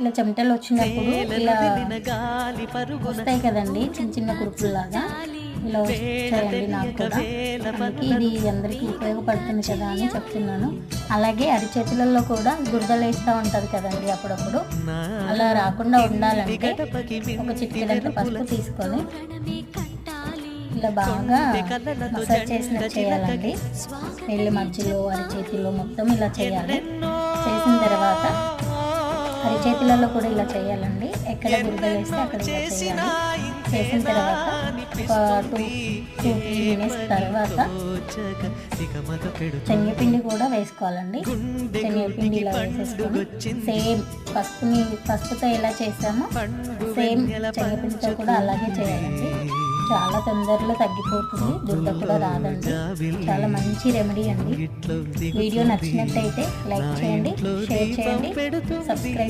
ఇలా చెమటలు వచ్చినప్పుడు ఇలా వస్తాయి కదండి, చిన్న చిన్న కురుపుల్లాగా ఇలా వస్తాయండి నాకు కూడా. అందుకే ఇది అందరికీ ఉపయోగపడుతుంది కదా అని చెప్తున్నాను. అలాగే అరిచేతులలో కూడా దురదలు వేస్తూ ఉంటుంది కదండి అప్పుడప్పుడు. అలా రాకుండా ఉండాలంటే ఒక చిటికెడంత పసుపు తీసుకొని ఇలా బాగా మసాజ్ చేసినట్టు చేయాలండి. వేళ్ళ మధ్యలో అరిచేతిలో మొత్తం ఇలా చేయాలి. చేసిన తర్వాత అరిచేతులలో కూడా ఇలా చేయాలండి. ఎక్కడ దురదలు వేస్తే అక్కడ ఇలా చేయాలి. చేసిన తర్వాత ఒక 2-3 మినిట్స్ తర్వాత శనగపిండి కూడా వేసుకోవాలండి. శనగపిండి ఇలా వేసేసుకొని సేమ్ పసుపుతో ఎలా చేసామో సేమ్ శనగపిండితో కూడా అలాగే చేయాలండి. చాలా తొందరలో తగ్గిపోతుంది, దురద కూడా రాదండి. చాలా మంచి రెమెడీ అండి. వీడియో నచ్చినట్టయితే లైక్ చేయండి, షేర్ చేయండి, సబ్స్క్రైబ్